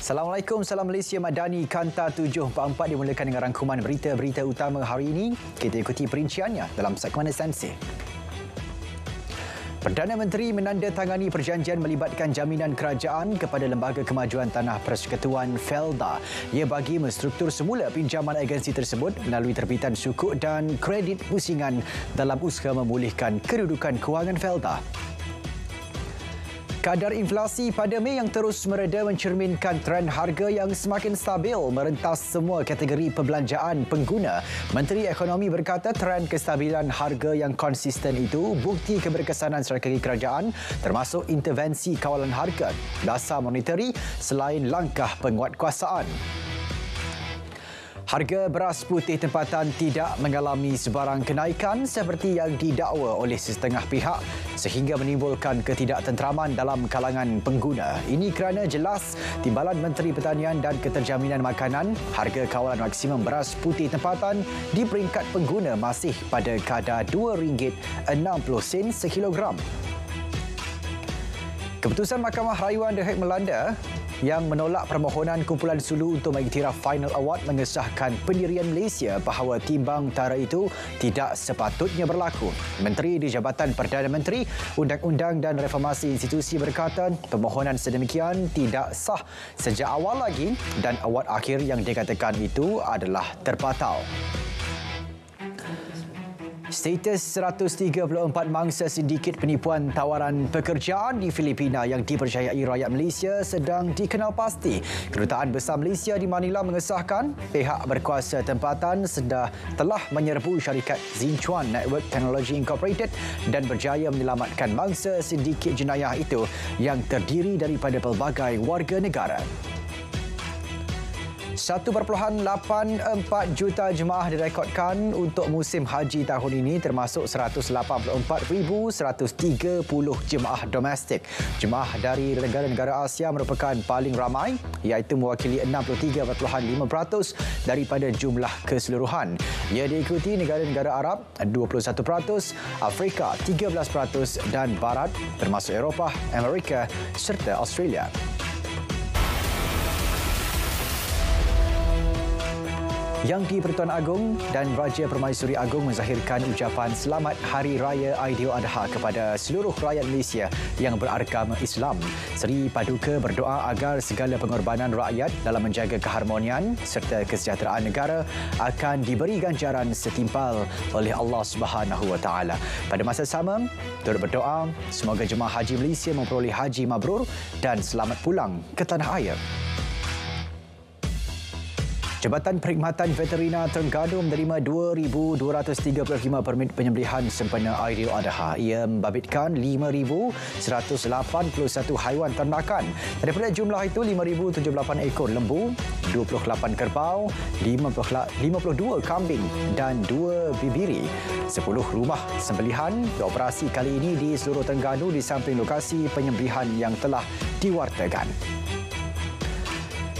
Assalamualaikum, salam Malaysia Madani. Kanta 744 dimulakan dengan rangkuman berita-berita utama hari ini. Kita ikuti perinciannya dalam segmen esensi. Perdana Menteri menandatangani perjanjian melibatkan jaminan kerajaan kepada Lembaga Kemajuan Tanah Persekutuan Felda. Ia bagi menstruktur semula pinjaman agensi tersebut melalui terbitan sukuk dan kredit pusingan dalam usaha memulihkan kedudukan kewangan Felda. Kadar inflasi pada Mei yang terus mereda mencerminkan trend harga yang semakin stabil merentas semua kategori perbelanjaan pengguna. Menteri Ekonomi berkata trend kestabilan harga yang konsisten itu bukti keberkesanan strategi kerajaan termasuk intervensi kawalan harga, dasar monetary selain langkah penguatkuasaan. Harga beras putih tempatan tidak mengalami sebarang kenaikan seperti yang didakwa oleh setengah pihak sehingga menimbulkan ketidaktenteraman dalam kalangan pengguna. Ini kerana jelas Timbalan Menteri Pertanian dan Keterjaminan Makanan, harga kawalan maksimum beras putih tempatan di peringkat pengguna masih pada kadar RM2.60 sekilogram. Keputusan Mahkamah Rayuan The Hague Melanda yang menolak permohonan kumpulan Sulu untuk mengiktiraf Final Award mengesahkan pendirian Malaysia bahawa timbang tara itu tidak sepatutnya berlaku. Menteri di Jabatan Perdana Menteri, Undang-Undang dan Reformasi Institusi berkata permohonan sedemikian tidak sah sejak awal lagi dan award akhir yang dikatakan itu adalah terbatal. Status 134 mangsa sindiket penipuan tawaran pekerjaan di Filipina yang dipercayai rakyat Malaysia sedang dikenal pasti. Kedutaan Besar Malaysia di Manila mengesahkan pihak berkuasa tempatan telah menyerbu syarikat Zinchuan Network Technology Incorporated dan berjaya menyelamatkan mangsa sindiket jenayah itu yang terdiri daripada pelbagai warga negara. 1.84 juta jemaah direkodkan untuk musim haji tahun ini termasuk 184,130 jemaah domestik. Jemaah dari negara-negara Asia merupakan paling ramai iaitu mewakili 63.5% daripada jumlah keseluruhan. Ia diikuti negara-negara Arab 21%, Afrika 13% dan Barat termasuk Eropah, Amerika serta Australia. Yang di-Pertuan Agong dan Raja Permaisuri Agong menzahirkan ucapan selamat Hari Raya Aidiladha kepada seluruh rakyat Malaysia yang beragama Islam. Seri Paduka berdoa agar segala pengorbanan rakyat dalam menjaga keharmonian serta kesejahteraan negara akan diberi ganjaran setimpal oleh Allah Subhanahu Wa Taala. Pada masa sama, turut berdoa semoga jemaah haji Malaysia memperoleh haji mabrur dan selamat pulang ke tanah air. Jabatan Perkhidmatan Veterina Terengganu menerima 2,235 permit penyembelihan sempena Aidiladha. Ia membabitkan 5,181 haiwan ternakan. Daripada jumlah itu, 5,078 ekor lembu, 28 kerbau, 52 kambing dan 2 bibiri. 10 rumah sembelihan beroperasi kali ini di seluruh Terengganu di samping lokasi penyembelihan yang telah diwartakan.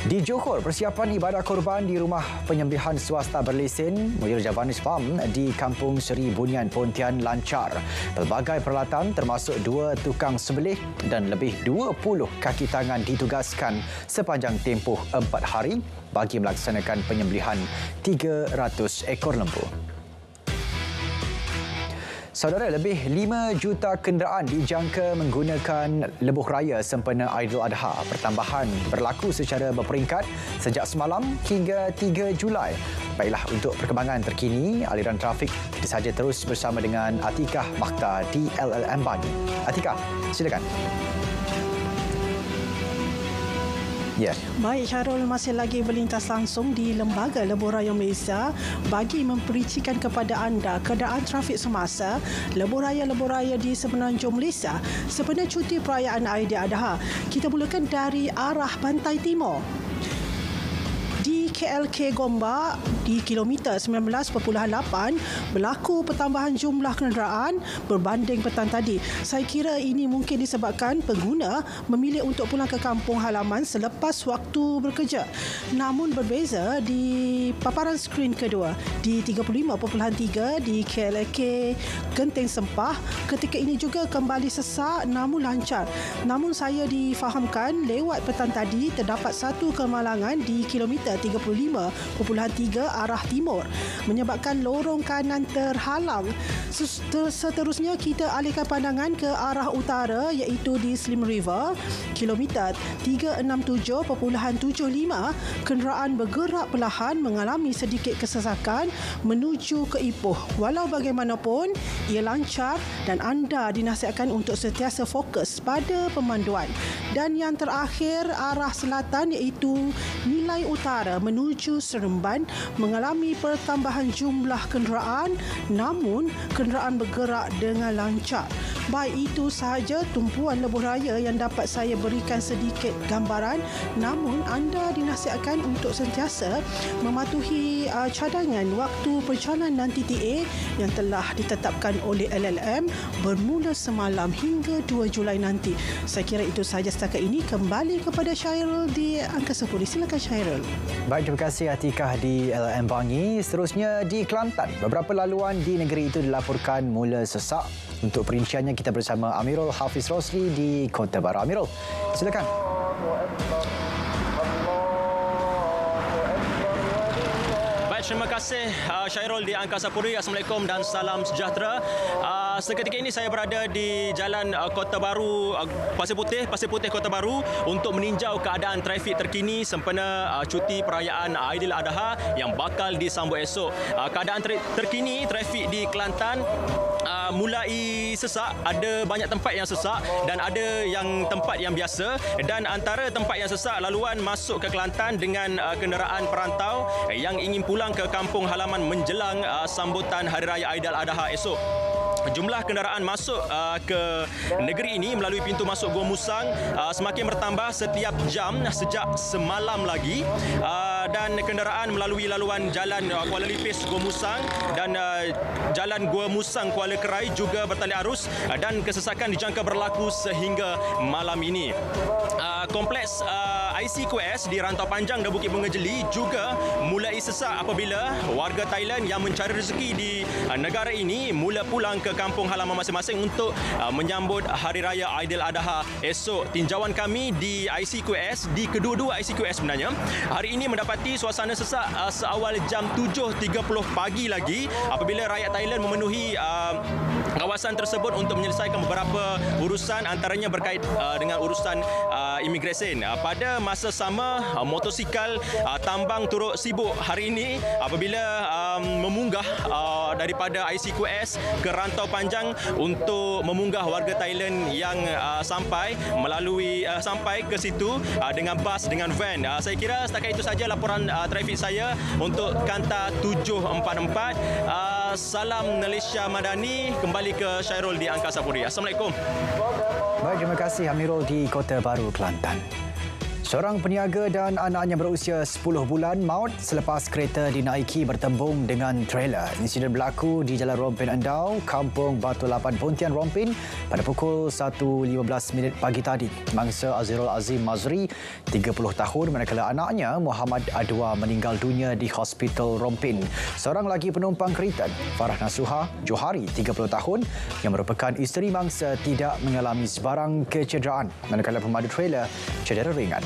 Di Johor, persiapan ibadah korban di rumah penyembelihan swasta berlesen Muir Javanese Farm di Kampung Seri Bunian Pontian lancar. Pelbagai peralatan termasuk 2 tukang sembelih dan lebih 20 kaki tangan ditugaskan sepanjang tempoh 4 hari bagi melaksanakan penyembelihan 300 ekor lembu. Saudara, lebih 5 juta kenderaan dijangka menggunakan lebuh raya sempena Aidiladha. Pertambahan berlaku secara berperingkat sejak semalam hingga 3 Julai. Baiklah, untuk perkembangan terkini aliran trafik, kita saja terus bersama dengan Atikah Makhtar di LLM Bani. Atikah, silakan. Ya. Baik, Syarul masih lagi berlintas langsung di Lembaga Lebuh Raya Malaysia bagi mempericikan kepada anda keadaan trafik semasa Lebuh Raya di Semenanjung Malaysia sempena cuti perayaan Aidiladha. Kita mulakan dari arah pantai timur. Di KLK Gombak di kilometer 19.8 berlaku pertambahan jumlah kenderaan berbanding petang tadi. Saya kira ini mungkin disebabkan pengguna memilih untuk pulang ke kampung halaman selepas waktu bekerja. Namun berbeza di paparan skrin kedua di 35.3 di KLK Genting Sempah, ketika ini juga kembali sesak namun lancar. Namun saya difahamkan lewat petang tadi terdapat satu kemalangan di kilometer 35.3 arah timur menyebabkan lorong kanan terhalang. Seterusnya kita alihkan pandangan ke arah utara iaitu di Slim River kilometer 367.75 kenderaan bergerak perlahan mengalami sedikit kesesakan menuju ke Ipoh. Walau bagaimanapun ia lancar dan anda dinasihatkan untuk sentiasa fokus pada pemanduan. Dan yang terakhir arah selatan iaitu Nilai Utara menuju Seremban mengalami pertambahan jumlah kenderaan namun kenderaan bergerak dengan lancar. Baik, itu sahaja tumpuan lebuh raya yang dapat saya berikan sedikit gambaran, namun anda dinasihatkan untuk sentiasa mematuhi cadangan waktu perjalanan TTA yang telah ditetapkan oleh LLM bermula semalam hingga 2 Julai nanti. Saya kira itu sahaja setakat ini. Kembali kepada Syairul di Angkasa Puri. Silakan Syairul. Baik, terima kasih Atikah di LLM Bangi. Seterusnya di Kelantan, beberapa laluan di negeri itu dilaporkan mula sesak. Untuk perinciannya kita bersama Amirul Hafiz Rosli di Kota Baru. Amirul, silakan. Terima kasih Syairul di Angkasa Puri. Assalamualaikum dan salam sejahtera. Seketika ini saya berada di Jalan Kota Baru, Pasir Putih Kota Baru untuk meninjau keadaan trafik terkini sempena cuti perayaan Aidiladha yang bakal disambut esok. Keadaan terkini trafik di Kelantan mulai sesak, ada banyak tempat yang sesak dan ada yang tempat yang biasa, dan antara tempat yang sesak laluan masuk ke Kelantan dengan kenderaan perantau yang ingin pulang ke kampung halaman menjelang sambutan Hari Raya Aidiladha esok. Jumlah kenderaan masuk ke negeri ini melalui pintu masuk Gua Musang semakin bertambah setiap jam sejak semalam lagi, dan kenderaan melalui laluan jalan Kuala Lipis Gua Musang dan jalan Gua Musang Kuala Kerai juga bertali arus dan kesesakan dijangka berlaku sehingga malam ini. Kompleks ICQS di Rantau Panjang dan Bukit Bunga Jeli juga mulai sesak apabila warga Thailand yang mencari rezeki di negara ini mula pulang ke kampung halaman masing-masing untuk menyambut Hari Raya Aidiladha esok. Tinjauan kami di ICQS, di kedua-dua ICQS sebenarnya, hari ini mendapati suasana sesak seawal jam 7.30 pagi lagi apabila rakyat Thailand memenuhi kawasan tersebut untuk menyelesaikan beberapa urusan, antaranya berkait dengan urusan imigresen. Pada masa sama, motosikal tambang turut sibuk hari ini apabila memunggah daripada ICQS ke Rantau Panjang untuk memunggah warga Thailand yang sampai ke situ dengan bas, dengan van. Saya kira setakat itu saja laporan trafik saya untuk Kanta 744. Salam Malaysia Madani, kembali ke Syairul di Angkasa Puri. Assalamualaikum. Baik, terima kasih Amirul di Kota Baru, Kelantan. Seorang peniaga dan anaknya berusia 10 bulan maut selepas kereta dinaiki bertembung dengan trailer. Insiden berlaku di Jalan Rompin Endau, Kampung Batu Lapan, Pontian Rompin pada pukul 1.15 pagi tadi. Mangsa Azirul Azim Mazri, 30 tahun, manakala anaknya Muhammad Adwa meninggal dunia di Hospital Rompin. Seorang lagi penumpang kereta, Farah Nasuha Johari, 30 tahun, yang merupakan isteri mangsa tidak mengalami sebarang kecederaan, manakala pemandu trailer cedera ringan.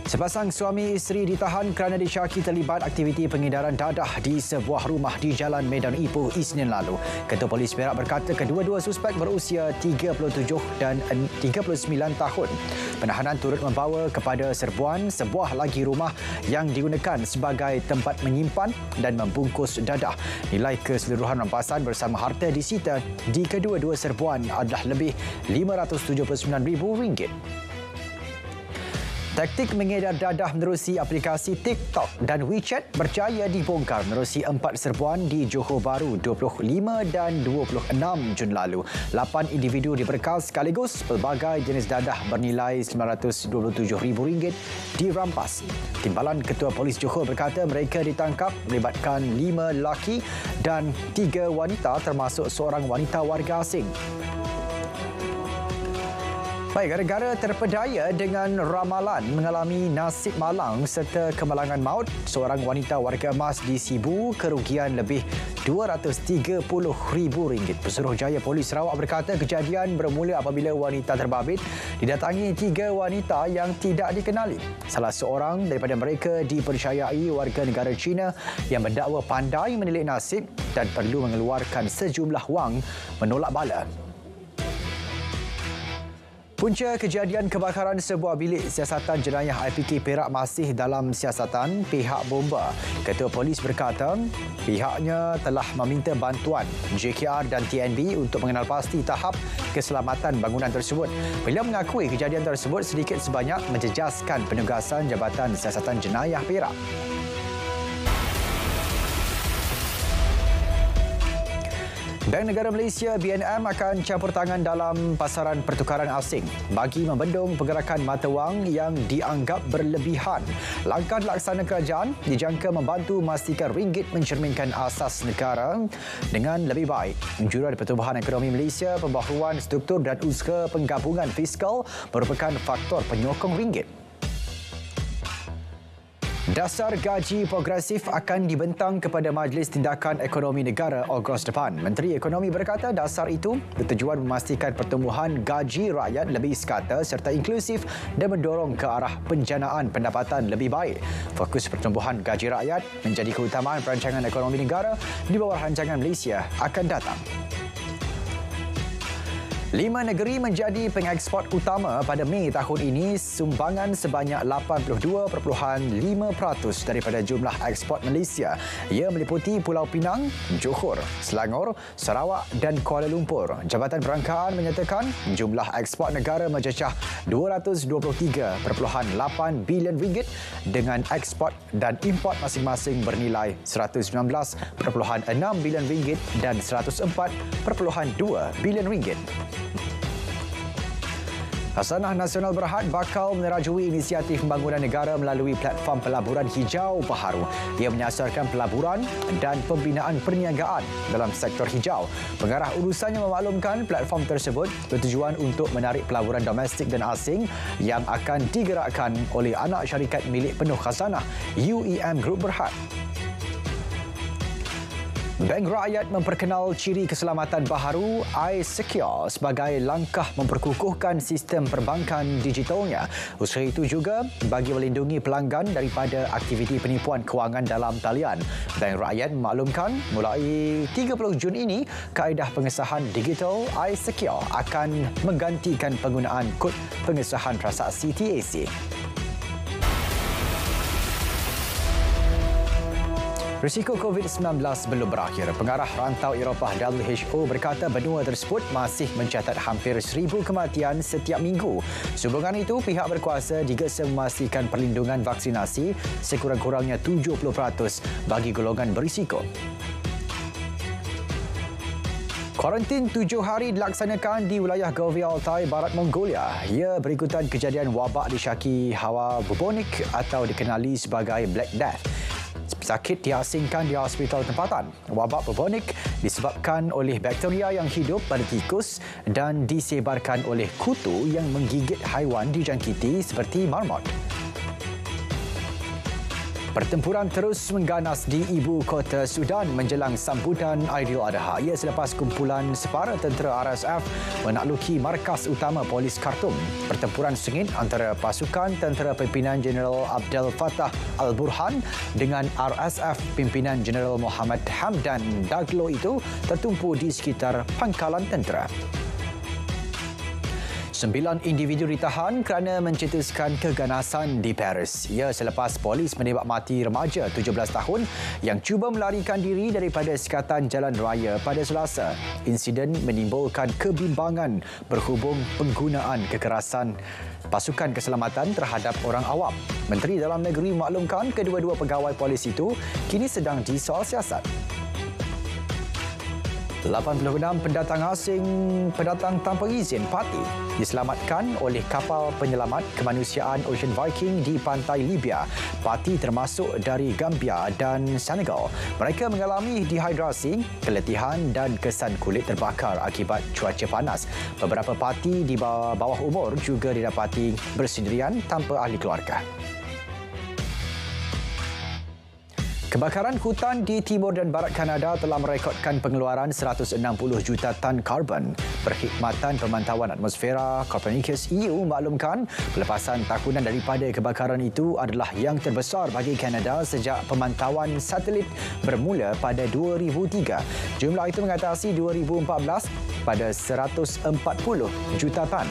Sepasang suami isteri ditahan kerana disyaki terlibat aktiviti pengedaran dadah di sebuah rumah di Jalan Medan Ipoh Isnin lalu. Ketua Polis Perak berkata kedua-dua suspek berusia 37 dan 39 tahun. Penahanan turut membawa kepada serbuan sebuah lagi rumah yang digunakan sebagai tempat menyimpan dan membungkus dadah. Nilai keseluruhan rampasan bersama harta disita di kedua-dua serbuan adalah lebih RM579,000. Taktik mengedar dadah menerusi aplikasi TikTok dan WeChat berjaya dibongkar menerusi 4 serbuan di Johor Bahru 25 dan 26 Jun lalu. 8 individu diberkal sekaligus. Pelbagai jenis dadah bernilai RM927,000 dirampas. Timbalan Ketua Polis Johor berkata mereka ditangkap melibatkan 5 lelaki dan 3 wanita termasuk seorang wanita warga asing. Baik, negara terpedaya dengan ramalan mengalami nasib malang serta kemalangan maut. Seorang wanita warga emas di Sibu kerugian lebih RM230,000. Pesuruhjaya Polis Sarawak berkata kejadian bermula apabila wanita terbabit didatangi 3 wanita yang tidak dikenali. Salah seorang daripada mereka dipercayai warga negara China yang mendakwa pandai menilik nasib dan perlu mengeluarkan sejumlah wang menolak bala. Punca kejadian kebakaran sebuah bilik siasatan jenayah IPK Perak masih dalam siasatan pihak bomba. Ketua Polis berkata pihaknya telah meminta bantuan JKR dan TNB untuk mengenal pasti tahap keselamatan bangunan tersebut. Beliau mengakui kejadian tersebut sedikit sebanyak menjejaskan penugasan Jabatan Siasatan Jenayah Perak. Bank Negara Malaysia BNM akan campur tangan dalam pasaran pertukaran asing bagi membendung pergerakan mata wang yang dianggap berlebihan. Langkah dilaksana kerajaan dijangka membantu memastikan ringgit mencerminkan asas negara dengan lebih baik. Jurang Pertumbuhan Ekonomi Malaysia, pembaharuan struktur dan usaha penggabungan fiskal merupakan faktor penyokong ringgit. Dasar gaji progresif akan dibentang kepada Majlis Tindakan Ekonomi Negara Ogos depan. Menteri Ekonomi berkata dasar itu bertujuan memastikan pertumbuhan gaji rakyat lebih sekata serta inklusif dan mendorong ke arah penjanaan pendapatan lebih baik. Fokus pertumbuhan gaji rakyat menjadi keutamaan perancangan ekonomi negara di bawah rancangan Malaysia akan datang. 5 negeri menjadi pengeksport utama pada Mei tahun ini. Sumbangan sebanyak 82.5% daripada jumlah ekspor Malaysia. Ia meliputi Pulau Pinang, Johor, Selangor, Sarawak dan Kuala Lumpur. Jabatan Perangkaan menyatakan jumlah ekspor negara mencecah RM223.8 bilion dengan ekspor dan import masing-masing bernilai RM119.6 bilion dan RM104.2 bilion. Khazanah Nasional Berhad bakal menerajui inisiatif pembangunan negara melalui platform pelaburan hijau baharu. Ia menyasarkan pelaburan dan pembinaan perniagaan dalam sektor hijau. Pengarah urusannya memaklumkan platform tersebut bertujuan untuk menarik pelaburan domestik dan asing yang akan digerakkan oleh anak syarikat milik penuh khazanah UEM Group Berhad. Bank Rakyat memperkenal ciri keselamatan baharu iSecure sebagai langkah memperkukuhkan sistem perbankan digitalnya. Usaha itu juga bagi melindungi pelanggan daripada aktiviti penipuan kewangan dalam talian. Bank Rakyat memaklumkan mulai 30 Jun ini, kaedah pengesahan digital iSecure akan menggantikan penggunaan kod pengesahan transaksi TAC. Risiko COVID-19 belum berakhir. Pengarah Rantau Eropah WHO berkata benua tersebut masih mencatat hampir 1,000 kematian setiap minggu. Sehubungan itu, pihak berkuasa digesa memastikan perlindungan vaksinasi sekurang-kurangnya 70% bagi golongan berisiko. Kuarantin 7 hari dilaksanakan di wilayah Govi Altai, Barat Mongolia. Ia berikutan kejadian wabak disyaki hawa bubonik atau dikenali sebagai Black Death. Sakit diasingkan di hospital tempatan. Wabak bubonik disebabkan oleh bakteria yang hidup pada tikus dan disebarkan oleh kutu yang menggigit haiwan dijangkiti seperti marmot. Pertempuran terus mengganas di ibu kota Sudan menjelang sambutan Aidiladha. Ia selepas kumpulan separa tentera RSF menakluki markas utama polis Khartoum. Pertempuran sengit antara pasukan tentera pimpinan Jeneral Abdel Fattah al-Burhan dengan RSF pimpinan Jeneral Mohamed Hamdan Daglo itu tertumpu di sekitar pangkalan tentera. 9 individu ditahan kerana mencetuskan keganasan di Paris. Ia selepas polis menembak mati remaja 17 tahun yang cuba melarikan diri daripada sekatan jalan raya pada Selasa. Insiden menimbulkan kebimbangan berhubung penggunaan kekerasan pasukan keselamatan terhadap orang awam. Menteri Dalam Negeri memaklumkan kedua-dua pegawai polis itu kini sedang disoal siasat. 86 pendatang tanpa izin parti diselamatkan oleh kapal penyelamat kemanusiaan Ocean Viking di pantai Libya. Parti termasuk dari Gambia dan Senegal. Mereka mengalami dehidrasi, keletihan dan kesan kulit terbakar akibat cuaca panas. Beberapa parti di bawah umur juga didapati bersendirian tanpa ahli keluarga. Kebakaran hutan di timur dan barat Kanada telah merekodkan pengeluaran 160 juta tan karbon. Perkhidmatan Pemantauan Atmosfera Copernicus EU maklumkan pelepasan tahunan daripada kebakaran itu adalah yang terbesar bagi Kanada sejak pemantauan satelit bermula pada 2003. Jumlah itu mengatasi 2014 pada 140 juta tan.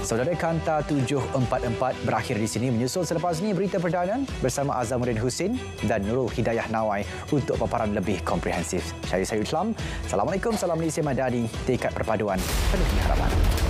Saudara, Kanta 744 berakhir di sini. Menyusul selepas ini berita perdana bersama Azamuddin Husin dan Nurul Hidayah Nawai untuk paparan lebih komprehensif. Saya Islam. Assalamualaikum, salam Malaysia Madani, tekad perpaduan penuh harapan.